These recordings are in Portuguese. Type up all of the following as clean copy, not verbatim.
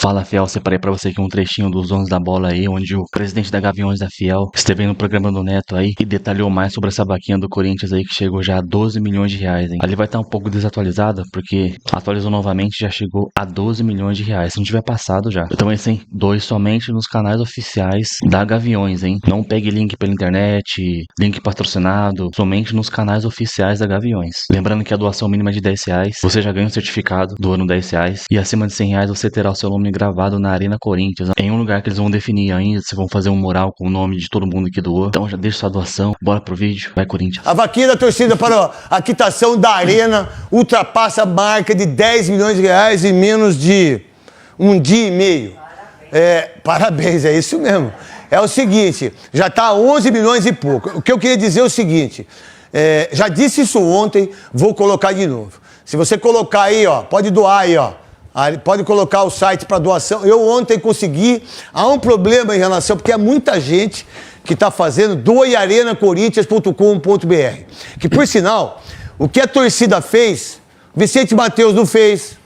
Fala, Fiel, separei pra você aqui um trechinho dos donos da bola aí, onde o presidente da Gaviões da Fiel esteve no programa do Neto aí e detalhou mais sobre essa vaquinha do Corinthians aí que chegou já a 12 milhões de reais, hein? Ali vai estar um pouco desatualizada, porque atualizou novamente e já chegou a 12 milhões de reais, se não tiver passado já. Então esse, hein? Doe somente nos canais oficiais da Gaviões, hein? Não pegue link pela internet, link patrocinado, somente nos canais oficiais da Gaviões. Lembrando que a doação mínima é de 10 reais, você já ganha um certificado do ano 10 reais, e acima de 100 reais você terá o seu nome gravado na Arena Corinthians, em um lugar que eles vão definir ainda, se vão fazer um mural com o nome de todo mundo que doou. Então já deixa sua doação, bora pro vídeo, vai Corinthians. A vaquinha da torcida para a quitação da Arena ultrapassa a marca de 10 milhões de reais em menos de um dia e meio. Parabéns, é isso mesmo. É o seguinte, já está a 11 milhões e pouco. O que eu queria dizer é o seguinte, já disse isso ontem, vou colocar de novo. Se você colocar aí, ó, pode doar aí, ó. Pode colocar o site para doação. Eu ontem consegui. Há um problema em relação, porque há muita gente que está fazendo doearenacorinthians.com.br. Que, por sinal, o que a torcida fez, Vicente Matheus não fez,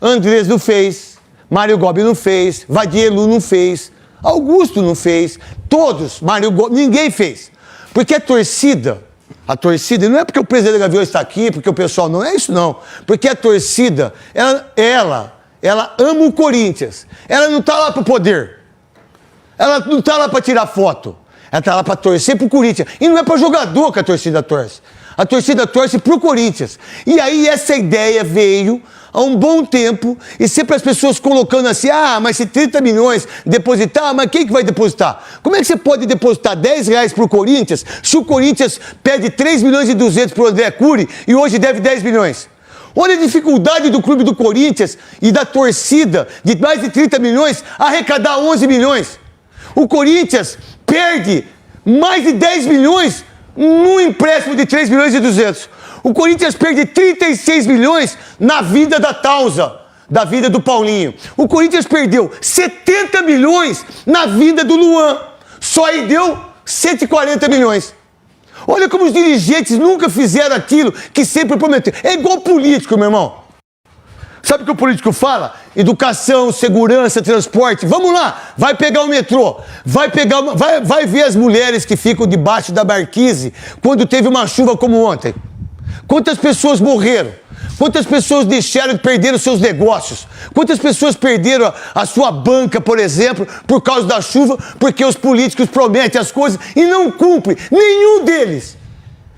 Andrés não fez, Mário Gobi não fez, Vadielu não fez, Augusto não fez, todos, Mário Gobi, ninguém fez. Porque a torcida, não é porque o presidente da Gaviões está aqui, porque o pessoal não é isso não, porque a torcida, ela ama o Corinthians, ela não está lá para o poder, ela não está lá para tirar foto, ela está lá para torcer para o Corinthians, e não é para jogador que a torcida torce para o Corinthians. E aí essa ideia veio há um bom tempo, e sempre as pessoas colocando assim, mas se 30 milhões depositar, mas quem que vai depositar? Como é que você pode depositar 10 reais para o Corinthians, se o Corinthians pede 3 milhões e 200 para o André Cury e hoje deve 10 milhões? Olha a dificuldade do clube do Corinthians e da torcida de mais de 30 milhões arrecadar 11 milhões. O Corinthians perde mais de 10 milhões num empréstimo de 3 milhões e 200. O Corinthians perde 36 milhões na vida da Tausa, da vida do Paulinho. O Corinthians perdeu 70 milhões na vida do Luan. Só aí deu 140 milhões. Olha como os dirigentes nunca fizeram aquilo que sempre prometeram. É igual político, meu irmão. Sabe o que o político fala? Educação, segurança, transporte. Vamos lá, vai pegar o metrô. Vai ver as mulheres que ficam debaixo da marquise quando teve uma chuva como ontem. Quantas pessoas morreram? Quantas pessoas perderam seus negócios? Quantas pessoas perderam a sua banca, por exemplo, por causa da chuva, porque os políticos prometem as coisas e não cumprem? Nenhum deles.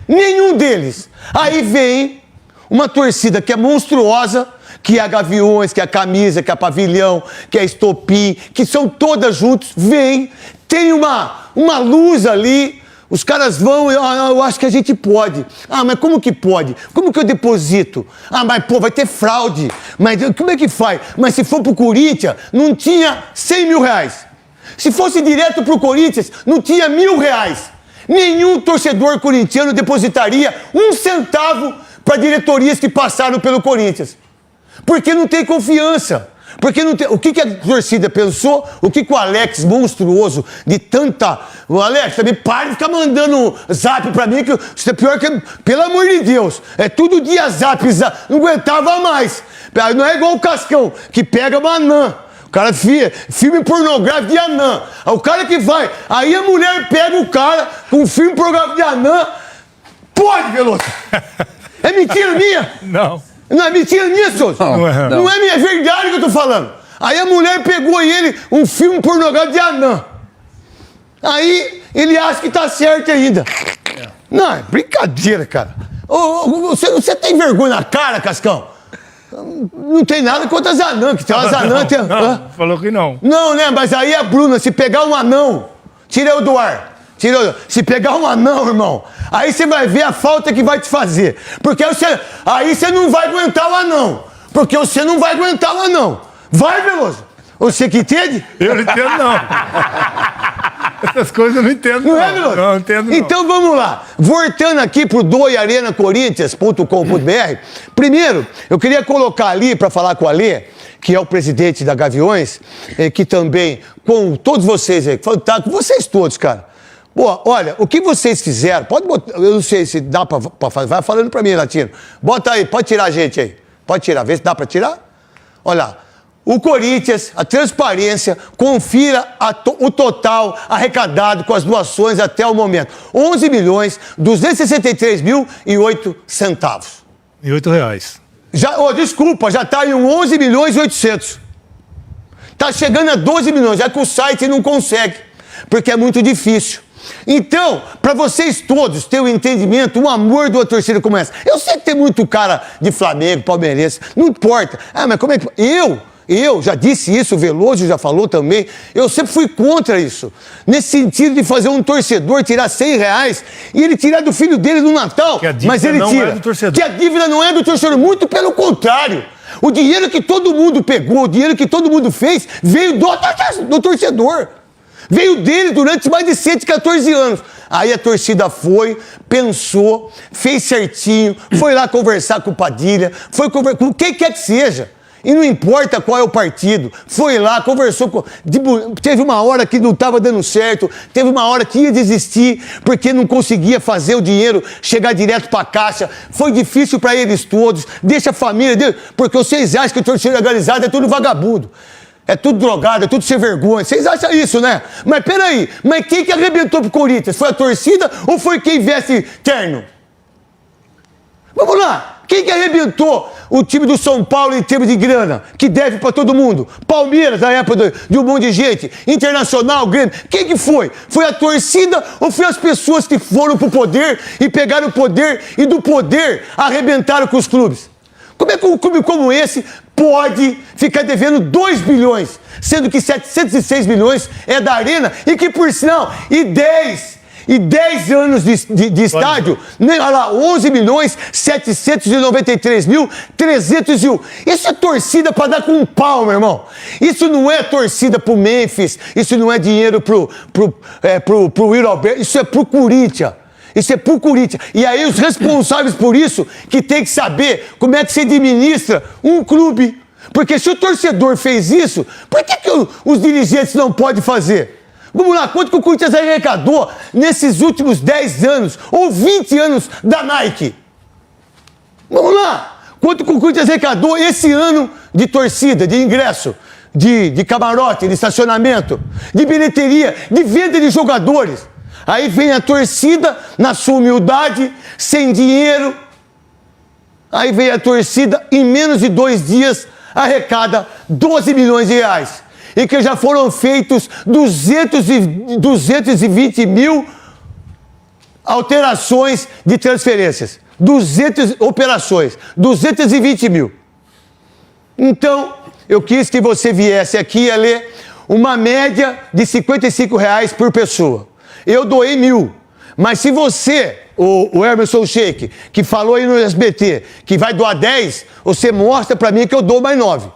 Nenhum deles. Aí vem uma torcida que é monstruosa, que é a Gaviões, que é a Camisa, que é a Pavilhão, que é a Estopim, que são todas juntos, vem, tem uma luz ali. Os caras vão, eu acho que a gente pode. Mas como que pode? Como que eu deposito? Mas pô, vai ter fraude. Mas como é que faz? Mas se for pro Corinthians, não tinha 100 mil reais. Se fosse direto pro Corinthians, não tinha 1.000 reais. Nenhum torcedor corintiano depositaria 1 centavo para diretorias que passaram pelo Corinthians. Porque não tem confiança. Porque não tem... O que a torcida pensou? O que o Alex, monstruoso, de tanta... O Alex, também para de ficar mandando zap pra mim, que isso é pior que... Pelo amor de Deus, é todo dia zap, não aguentava mais. Não é igual o Cascão, que pega uma anã. O cara filme pornográfico de anã. O cara que vai... Aí a mulher pega o cara com um filme pornográfico de anã. Pode, Veloso. É mentira minha? Não. Não é mentira nisso? Não é minha, é verdade que eu tô falando. Aí a mulher pegou ele um filme pornográfico de anã. Aí ele acha que tá certo ainda. Não, é brincadeira, cara. Você tem vergonha na cara, Cascão? Não tem nada contra as anãs, que tem umas anãs... Não, falou que não. Não, né? Mas aí a Bruna, se pegar um anão, tira eu do ar. Se pegar um anão, irmão, aí você vai ver a falta que vai te fazer. Porque aí você não vai aguentar o anão. Porque você não vai aguentar o anão. Vai, Veloso. Você que entende? Eu não entendo, não. Essas coisas eu não entendo, não. Não é, Veloso? Não entendo, não. Então vamos lá. Voltando aqui pro doearenacorinthians.com.br. Primeiro, eu queria colocar ali, para falar com o Alê, que é o presidente da Gaviões, que também, com todos vocês aí, fantástico, vocês todos, cara. Pô, olha, o que vocês fizeram, pode botar, eu não sei se dá pra fazer, vai falando pra mim, Latino. Bota aí, pode tirar a gente aí. Pode tirar, vê se dá pra tirar. Olha lá, o Corinthians, a transparência, confira o total arrecadado com as doações até o momento. 11.263.008 centavos. E R$8. Desculpa, já está em 11.800.000. Está chegando a 12 milhões, já que o site não consegue, porque é muito difícil. Então, para vocês todos terem um entendimento, um amor de uma torcida como essa. Eu sei que tem muito cara de Flamengo, palmeirense, não importa. Mas como é que... Eu já disse isso, o Veloso já falou também, eu sempre fui contra isso. Nesse sentido de fazer um torcedor tirar R$100 e ele tirar do filho dele no Natal, mas ele tira. É do torcedor. Que a dívida não é do torcedor, muito pelo contrário. O dinheiro que todo mundo pegou, o dinheiro que todo mundo fez, veio do torcedor. Veio dele durante mais de 114 anos. Aí a torcida foi, pensou, fez certinho, foi lá conversar com o Padilha, foi conversar com quem quer que seja. E não importa qual é o partido, foi lá, conversou com... Teve uma hora que não estava dando certo, teve uma hora que ia desistir, porque não conseguia fazer o dinheiro chegar direto para a caixa. Foi difícil para eles todos, deixa a família dele, porque vocês acham que a torcida organizada é tudo vagabundo. É tudo drogado, é tudo sem vergonha. Vocês acham isso, né? Mas peraí, mas quem que arrebentou pro Corinthians? Foi a torcida ou foi quem veste terno? Vamos lá! Quem que arrebentou o time do São Paulo em termos de grana? Que deve pra todo mundo? Palmeiras, na época de um monte de gente. Internacional, Grêmio. Quem que foi? Foi a torcida ou foi as pessoas que foram pro poder e pegaram o poder e do poder arrebentaram com os clubes? Como é que um clube como esse pode ficar devendo 2 bilhões, sendo que 706 milhões é da Arena e que, por sinal, 10 anos de estádio, olha lá, 11.793.301. Isso é torcida para dar com um pau, meu irmão. Isso não é torcida pro Memphis, isso não é dinheiro pro Will Alberto, isso é pro Corinthians. Isso é pro Corinthians. E aí os responsáveis por isso que tem que saber como é que se administra um clube. Porque se o torcedor fez isso, por que os dirigentes não podem fazer? Vamos lá, quanto que o Corinthians arrecadou nesses últimos 10 anos ou 20 anos da Nike? Vamos lá, quanto que o Corinthians arrecadou esse ano de torcida, de ingresso, de camarote, de estacionamento, de bilheteria, de venda de jogadores? Aí vem a torcida, na sua humildade, sem dinheiro. Aí vem a torcida, em menos de 2 dias, arrecada 12 milhões de reais. E que já foram feitos 220 mil alterações de transferências. 200 operações, 220 mil. Então, eu quis que você viesse aqui a ler uma média de R$55 por pessoa. Eu doei 1.000, mas se você, o Emerson Sheik, que falou aí no SBT, que vai doar 10, você mostra pra mim que eu dou mais 9.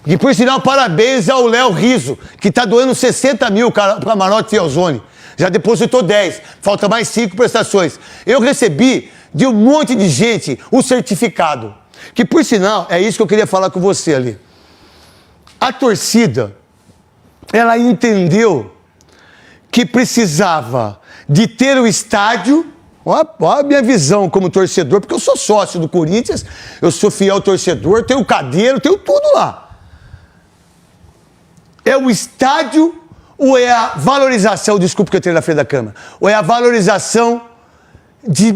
E por sinal, parabéns ao Léo Riso, que tá doando 60 mil para Camarote Fielzone. Já depositou 10, falta mais 5 prestações. Eu recebi de um monte de gente o certificado, que por sinal, é isso que eu queria falar com você ali. A torcida, ela entendeu que precisava de ter o estádio, olha a minha visão como torcedor, porque eu sou sócio do Corinthians, eu sou fiel torcedor, tenho cadeiro, tenho tudo lá. É o estádio ou é a valorização, desculpa que eu tenho na frente da câmera, ou é a valorização de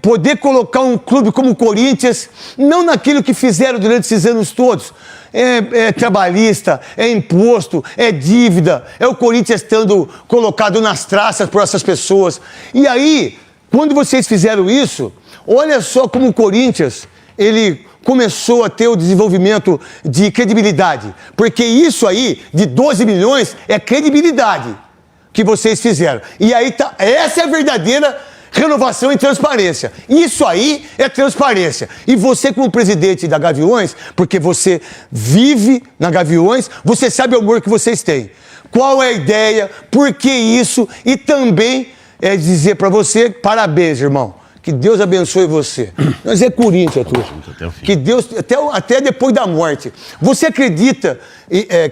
poder colocar um clube como o Corinthians, não naquilo que fizeram durante esses anos todos, é trabalhista, é imposto, é dívida, é o Corinthians estando colocado nas traças por essas pessoas. E aí, quando vocês fizeram isso, olha só como o Corinthians, ele começou a ter o desenvolvimento de credibilidade, porque isso aí, de 12 milhões, é credibilidade que vocês fizeram. E aí, essa é a verdadeira renovação e transparência. Isso aí é transparência. E você, como presidente da Gaviões, porque você vive na Gaviões, você sabe o amor que vocês têm. Qual é a ideia? Por que isso? E também é dizer para você, parabéns, irmão. Que Deus abençoe você. Nós é Corinthians, turma. Que Deus, até depois da morte. Você acredita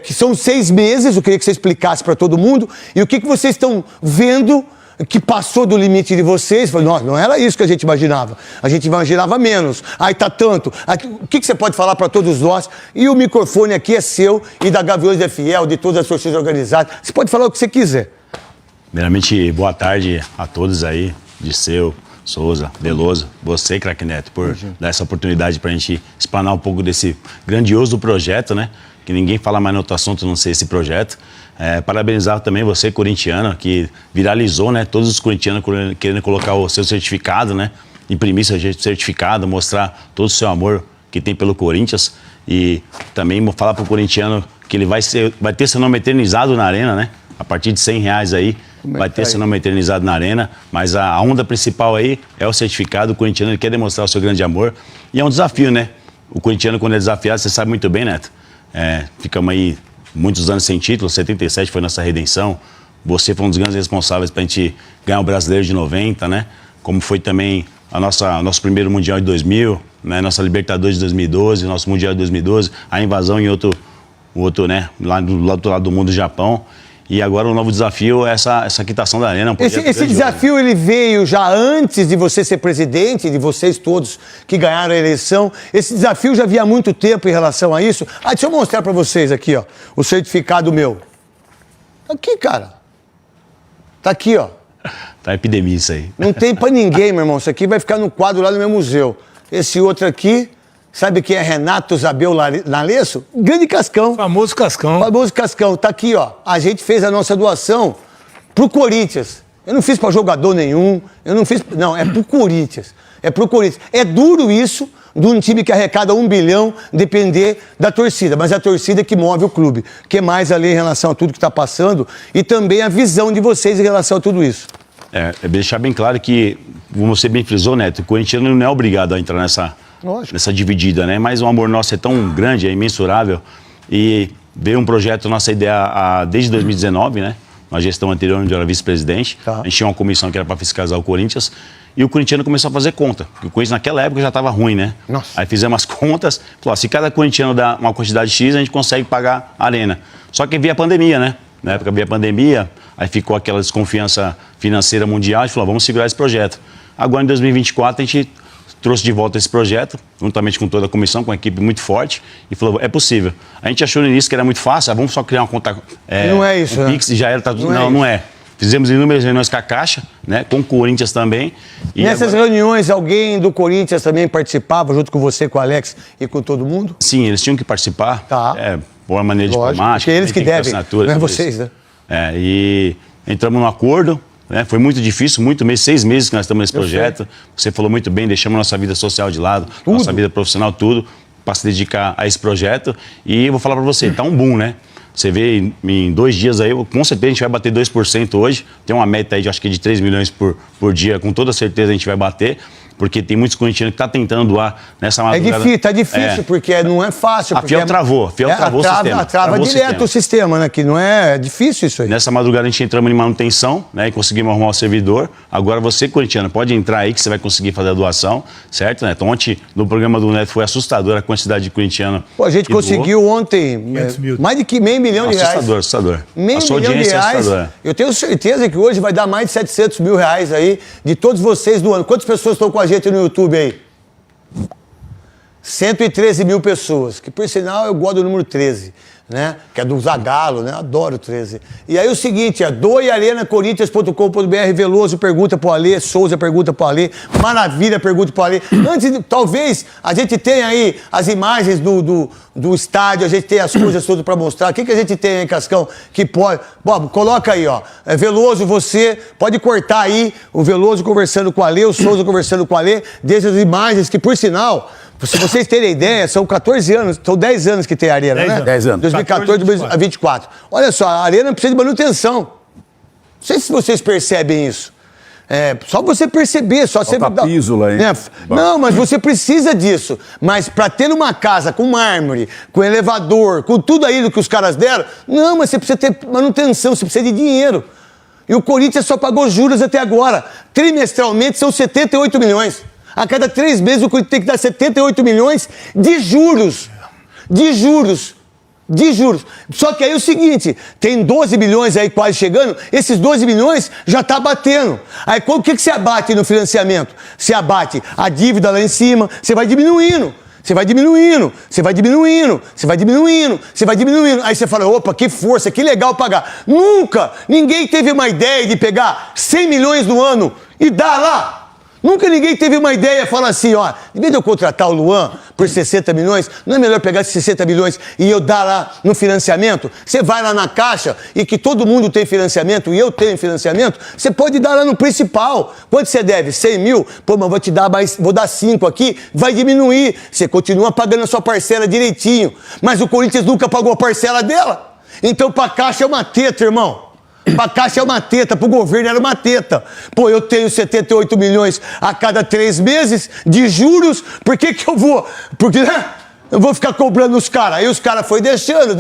que são 6 meses, eu queria que você explicasse para todo mundo, e o que vocês estão vendo que passou do limite de vocês. Falei, nossa, não era isso que a gente imaginava. A gente imaginava menos. Aí tá tanto. O que você pode falar para todos nós? E o microfone aqui é seu e da Gaviões da Fiel, de todas as torcidas organizadas. Você pode falar o que você quiser. Primeiramente, boa tarde a todos aí, Disseu, Souza, Veloso, você, Craque Neto, por dar essa oportunidade para a gente explanar um pouco desse grandioso projeto, né? Que ninguém fala mais no outro assunto, não sei esse projeto. Parabenizar também você, corintiano, que viralizou, né? Todos os corintianos querendo colocar o seu certificado, né? Imprimir seu certificado, mostrar todo o seu amor que tem pelo Corinthians. E também falar para o corintiano que ele vai ter seu nome eternizado na arena, né? A partir de R$100 aí, vai ter seu nome eternizado na arena, mas a onda principal aí é o certificado. O corintiano ele quer demonstrar o seu grande amor e é um desafio, né? O corintiano, quando é desafiado, você sabe muito bem, Neto. Ficamos aí muitos anos sem título, 77 foi nossa redenção. Você foi um dos grandes responsáveis para a gente ganhar o Brasileiro de 90, né? Como foi também nosso primeiro Mundial de 2000, né? Nossa Libertadores de 2012, nosso Mundial de 2012, a invasão em outro né? Lá do outro lado do mundo, Japão. E agora o novo desafio é essa quitação da arena. Esse desafio ele veio já antes de você ser presidente, de vocês todos que ganharam a eleição. Esse desafio já havia há muito tempo em relação a isso. Deixa eu mostrar para vocês aqui, ó, o certificado meu. Aqui, cara. Tá aqui, ó. Tá epidemia isso aí. Não tem para ninguém, meu irmão. Isso aqui vai ficar no quadro lá no meu museu. Esse outro aqui, sabe quem é Renato Zabel Nalesso? Grande Cascão. Famoso Cascão. Famoso Cascão. Tá aqui, ó. A gente fez a nossa doação pro Corinthians. Eu não fiz para jogador nenhum. Não, é pro Corinthians. É pro Corinthians. É duro isso de um time que arrecada 1 bilhão depender da torcida. Mas é a torcida que move o clube. O que mais ali em relação a tudo que está passando e também a visão de vocês em relação a tudo isso. Deixar bem claro que, como você bem frisou, Neto, o corintiano não é obrigado a entrar nessa dividida, né? Mas o amor nosso é tão grande, é imensurável. E veio um projeto, nossa ideia desde 2019, né? Na gestão anterior, onde eu era vice-presidente. Tá. A gente tinha uma comissão que era para fiscalizar o Corinthians. E o corintiano começou a fazer conta. Porque o Corinthians naquela época já estava ruim, né? Nossa. Aí fizemos as contas. Falou, se cada corintiano dá uma quantidade X, a gente consegue pagar a arena. Só que veio a pandemia, né? Na época veio a pandemia, aí ficou aquela desconfiança financeira mundial. A gente falou, vamos segurar esse projeto. Agora, em 2024, a gente trouxe de volta esse projeto, juntamente com toda a comissão, com uma equipe muito forte, e falou, é possível. A gente achou no início que era muito fácil, vamos só criar uma conta... não é isso, um né? Pix, já era, tá tudo... Não é. Fizemos inúmeras reuniões com a Caixa, né, com o Corinthians também. E nessas reuniões, alguém do Corinthians também participava, junto com você, com o Alex e com todo mundo? Sim, eles tinham que participar, tá. Por uma maneira diplomática. Porque eles que devem, não é vocês, né? E entramos num acordo, né? Foi muito difícil, 6 meses que nós estamos nesse projeto. Você falou muito bem, deixamos nossa vida social de lado, nossa vida profissional, tudo, para se dedicar a esse projeto. E eu vou falar para você, tá um boom, né? Você vê em 2 dias aí, com certeza a gente vai bater 2% hoje. Tem uma meta aí, de, acho que de 3 milhões por dia, com toda certeza a gente vai bater. Porque tem muitos corintianos que estão tentando doar nessa madrugada. Tá difícil, porque não é fácil. A Fiel travou, travou o sistema. Trava direto o sistema, né? Que não é difícil isso aí. Nessa madrugada a gente entramos em manutenção, né? E conseguimos arrumar o servidor. Agora você, corintiano, pode entrar aí que você vai conseguir fazer a doação, certo, Neto? Ontem, no programa do Neto, foi assustadora a quantidade de corintiano. Pô, a gente conseguiu ontem mais de meio milhão de reais. Assustador. Meio milhão de reais. Eu tenho certeza que hoje vai dar mais de 700 mil reais aí de todos vocês do ano. Quantas pessoas estão com a gente no YouTube aí? 113 mil pessoas, que por sinal eu gosto do número 13, né? Que é do Zagallo, né? Adoro o 13. E aí o seguinte, doearenacorinthians.com.br, Veloso pergunta pro Alê, Souza pergunta pro Alê, Maravilha pergunta pro Alê. Talvez a gente tenha aí as imagens do estádio, a gente tem as coisas todas para mostrar. O que a gente tem aí, Cascão, que pode... Bob, coloca aí, ó. Veloso, você pode cortar aí o Veloso conversando com o Alê, o Souza conversando com o Alê, dessas imagens que, por sinal... Se vocês terem ideia, são 14 anos, são 10 anos que tem a arena, né? 10 anos. 2014 a 2024. Olha só, a arena precisa de manutenção. Não sei se vocês percebem isso. Só você perceber, só você... Falta piso lá, hein? Não, mas você precisa disso. Mas para ter uma casa com mármore, com elevador, com tudo aí do que os caras deram, não, mas você precisa ter manutenção, você precisa de dinheiro. E o Corinthians só pagou juros até agora. Trimestralmente são 78 milhões. A cada 3 meses o Corinthians tem que dar 78 milhões de juros. De juros. De juros. Só que aí é o seguinte, tem 12 bilhões aí quase chegando, esses 12 bilhões já tá batendo. Aí o que você abate no financiamento? Você abate a dívida lá em cima, você vai diminuindo. Você vai diminuindo, você vai diminuindo, você vai diminuindo, você vai diminuindo. Aí você fala, opa, que força, que legal pagar. Nunca ninguém teve uma ideia de pegar 100 milhões no ano e dar lá. Nunca ninguém teve uma ideia e falar assim, ó, em vez de eu contratar o Luan por 60 milhões, não é melhor pegar esses 60 milhões e eu dar lá no financiamento? Você vai lá na Caixa e que todo mundo tem financiamento e eu tenho financiamento, você pode dar lá no principal. Quanto você deve? 100 mil? Pô, mas vou te dar mais, vou dar 5 aqui, vai diminuir. Você continua pagando a sua parcela direitinho. Mas o Corinthians nunca pagou a parcela dela. Então pra Caixa é uma teta, irmão. Pra Caixa é uma teta, pro governo era uma teta. Pô, eu tenho 78 milhões a cada 3 meses de juros, por que eu vou? Porque, né? Eu vou ficar cobrando os caras. Aí os caras foram deixando,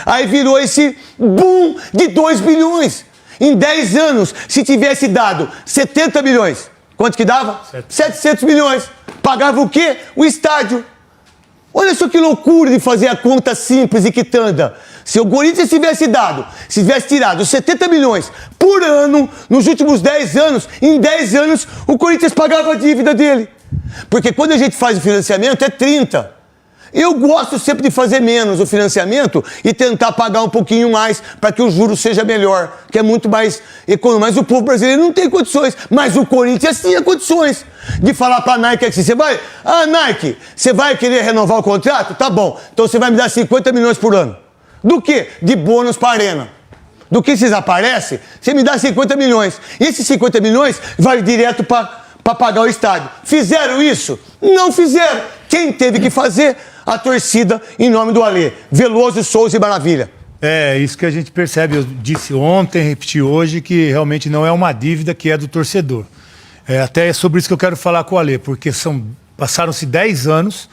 aí virou esse boom de 2 bilhões. Em 10 anos, se tivesse dado 70 milhões, quanto que dava? 700 milhões. Pagava o quê? O estádio. Olha só que loucura de fazer a conta simples e quitanda. Se o Corinthians tivesse tirado 70 milhões por ano, nos últimos 10 anos, em 10 anos, o Corinthians pagava a dívida dele. Porque quando a gente faz o financiamento, é 30. Eu gosto sempre de fazer menos o financiamento e tentar pagar um pouquinho mais para que o juro seja melhor, que é muito mais econômico. Mas o povo brasileiro não tem condições. Mas o Corinthians tinha condições de falar para a Nike assim, Nike, você vai querer renovar o contrato? Tá bom, então você vai me dar 50 milhões por ano. Do quê? De bônus para a Arena. Do que vocês aparecem, você me dá 50 milhões. E esses 50 milhões vai direto para pagar o estádio. Fizeram isso? Não fizeram. Quem teve que fazer? A torcida em nome do Alê. Veloso, Souza e Maravilha. É, isso que a gente percebe. Eu disse ontem, repeti hoje, que realmente não é uma dívida que é do torcedor. Até é sobre isso que eu quero falar com o Alê, porque passaram-se 10 anos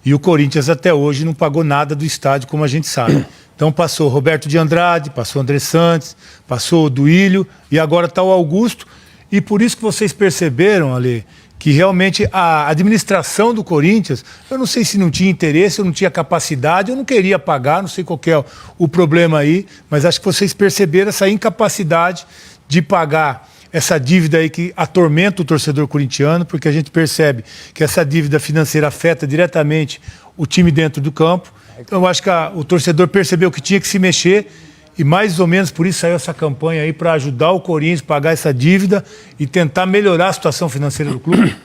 e o Corinthians até hoje não pagou nada do estádio, como a gente sabe. Então passou Roberto de Andrade, passou André Santos, passou o Duílio e agora está o Augusto. E por isso que vocês perceberam, Alê, que realmente a administração do Corinthians, eu não sei se não tinha interesse, eu não tinha capacidade, eu não queria pagar, não sei qual que é o problema aí, mas acho que vocês perceberam essa incapacidade de pagar essa dívida aí que atormenta o torcedor corintiano, porque a gente percebe que essa dívida financeira afeta diretamente o time dentro do campo. Então eu acho que o torcedor percebeu que tinha que se mexer e mais ou menos por isso saiu essa campanha aí para ajudar o Corinthians a pagar essa dívida e tentar melhorar a situação financeira do clube.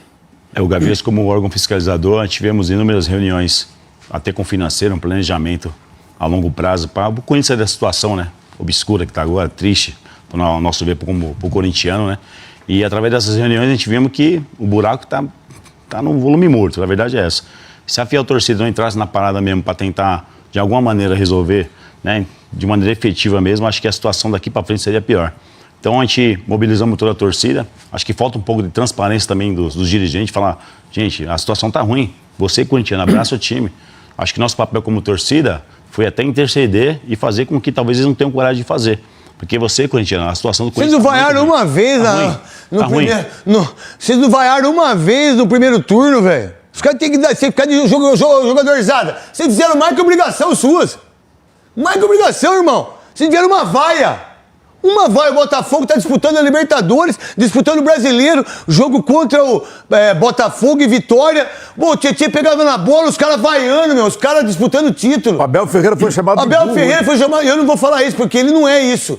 O Gaviões, como órgão fiscalizador, tivemos inúmeras reuniões, até com o financeiro, um planejamento a longo prazo para o Corinthians sair da situação, né, obscura que está agora, triste, para o nosso ver como o corintiano, né? E através dessas reuniões a gente vimos que o buraco está no volume morto, a verdade é essa. Se a fiel torcida não entrasse na parada mesmo para tentar, de alguma maneira, resolver, né, de maneira efetiva mesmo, acho que a situação daqui para frente seria pior. Então a gente mobilizamos toda a torcida, acho que falta um pouco de transparência também dos dirigentes, falar, gente, a situação está ruim, você corintiano, abraça o time. Acho que nosso papel como torcida foi até interceder e fazer com que talvez eles não tenham coragem de fazer. Porque você, corintiano, a situação do Corinthians... Vocês não vaiaram uma vez no primeiro... Vocês não vaiaram uma vez no primeiro turno, velho. Os caras têm que dar, você ficar de jogadorzada. Vocês fizeram mais que obrigação suas. Mais que obrigação, irmão. Vocês tiveram uma vaia. Uma vaia. O Botafogo tá disputando a Libertadores, disputando o Brasileiro, jogo contra o Botafogo e Vitória. Pô, o Tietchan pegava na bola, os caras vaiando, meu. Os caras disputando o título. O Abel Ferreira foi chamado de Abel Ferreira foi chamado... Eu não vou falar isso, porque ele não é isso.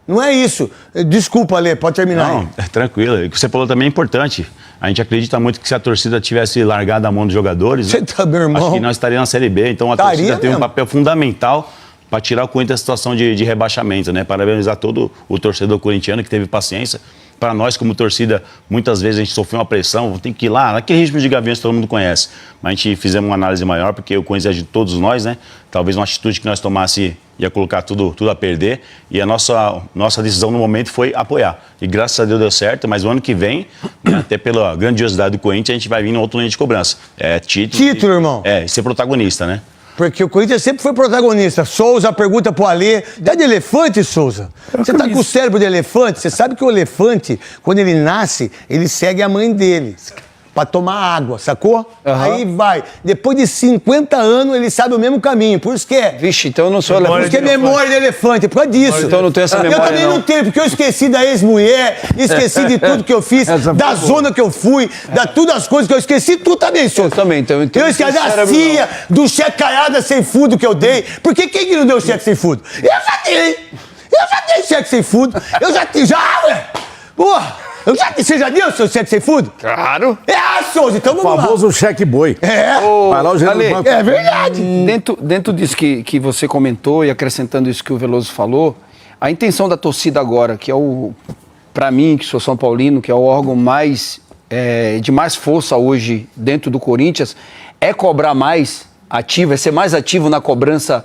Não é isso. Desculpa, Alê, pode terminar aí. Não, tranquilo. O que você falou também é importante. A gente acredita muito que se a torcida tivesse largado a mão dos jogadores, você tá, meu irmão? acho que nós estaríamos na Série B. Então a torcida tem um papel fundamental para tirar o Corinthians da situação de rebaixamento, né? Parabenizar todo o torcedor corintiano que teve paciência. Para nós, como torcida, muitas vezes a gente sofreu uma pressão, tem que ir lá, naquele ritmo de Gaviões que todo mundo conhece. Mas a gente fizemos uma análise maior, porque o Corinthians é de todos nós, né? Talvez uma atitude que nós tomasse ia colocar tudo a perder. E a nossa decisão no momento foi apoiar. E graças a Deus deu certo, mas o ano que vem, né, até pela grandiosidade do Corinthians, a gente vai vir no outro linha de cobrança. É título, irmão. Ser protagonista, né? Porque o Corinthians sempre foi protagonista. Souza, pergunta pro Alê. Dá de elefante, Souza? Você tá com o cérebro de elefante? Você sabe que o elefante, quando ele nasce, ele segue a mãe dele. pra tomar água, sacou? Aí vai. Depois de 50 anos, ele sabe o mesmo caminho. Por isso que é. Vixe, então eu não sou Memória elefante. Porque é memória de elefante, é por causa disso. Então eu não tenho essa memória, Eu também não tenho, porque eu esqueci da ex-mulher, esqueci de tudo que eu fiz, Essa da foi zona que eu fui, da tudo as coisas que eu esqueci, tu também, Souza. Eu também, então eu entendo Eu esqueci que da cérebro CIA, do cheque caiada sem fundo que eu dei. Porque quem que não deu cheque sem fundo? Eu já dei! Eu já dei cheque sem fundo. Eu já dei, ué! Porra! Você já deu o seu cheque sem fundo? Claro. Souza, então vamos lá. Famoso cheque boi. Vai lá o gerente Ale, do banco. É verdade. Dentro disso que você comentou e acrescentando isso que o Veloso falou, a intenção da torcida agora, que é para mim, que sou São Paulino, que é o órgão de mais força hoje dentro do Corinthians, é cobrar mais ativo, é ser mais ativo na cobrança,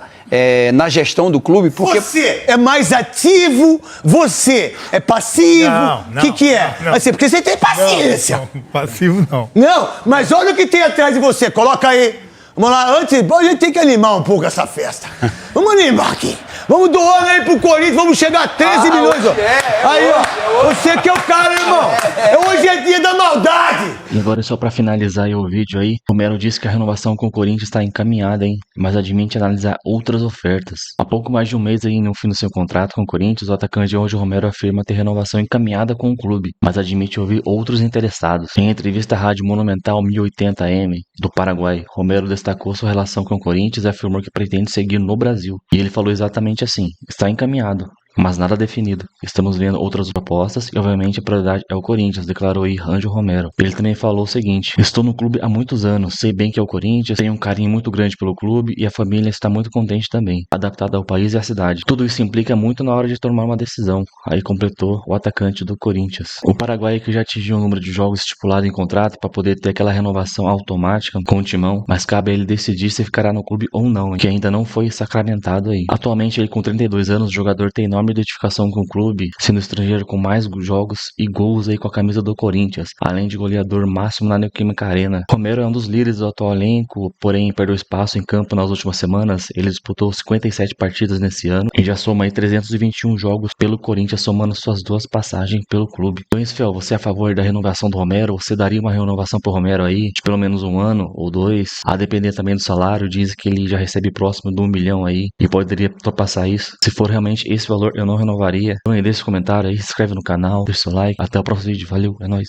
na gestão do clube, porque... Você é mais ativo, você é passivo. Não, O que é? não. Assim, porque você tem paciência. Não, passivo não. Não, mas olha o que tem atrás de você. Coloca aí. Vamos lá, antes, a gente tem que animar um pouco essa festa. Vamos animar aqui. Vamos doando aí pro Corinthians, vamos chegar a 13 milhões. Ó. Aí, ó, você que é o cara, irmão. Hoje é dia da maldade. E agora, só pra finalizar aí o vídeo aí, Romero disse que a renovação com o Corinthians está encaminhada, hein? Mas admite analisar outras ofertas. Há pouco mais de um mês aí no fim do seu contrato com o Corinthians, o atacante Jorge Romero afirma ter renovação encaminhada com o clube, mas admite ouvir outros interessados. Em entrevista à Rádio Monumental 1080M do Paraguai, Romero destacou sua relação com o Corinthians e afirmou que pretende seguir no Brasil. E ele falou exatamente assim: está encaminhado, mas nada definido. Estamos vendo outras propostas e obviamente a prioridade é o Corinthians, declarou aí Ângelo Romero. Ele também falou o seguinte: estou no clube há muitos anos, sei bem que é o Corinthians, tenho um carinho muito grande pelo clube e a família está muito contente também, adaptada ao país e à cidade. Tudo isso implica muito na hora de tomar uma decisão. Aí completou o atacante do Corinthians. O Paraguai, que já atingiu o número de jogos estipulado em contrato para poder ter aquela renovação automática com o timão, mas cabe a ele decidir se ficará no clube ou não, hein, que ainda não foi sacramentado aí. Atualmente ele com 32 anos, o jogador tem enorme identificação com o clube, sendo estrangeiro com mais jogos e gols aí com a camisa do Corinthians, além de goleador máximo na Neoquímica Arena. Romero é um dos líderes do atual elenco, porém perdeu espaço em campo nas últimas semanas. Ele disputou 57 partidas nesse ano e já soma aí 321 jogos pelo Corinthians, somando suas 2 passagens pelo clube. Então, Isfel, você é a favor da renovação do Romero? Você daria uma renovação pro Romero aí, de pelo menos 1 ano ou 2? A depender também do salário, diz que ele já recebe próximo de 1 milhão aí e poderia passar isso. Se for realmente esse valor, eu não renovaria. Então aí deixa esse comentário aí, se inscreve no canal, deixa seu like. Até o próximo vídeo, valeu, é nóis.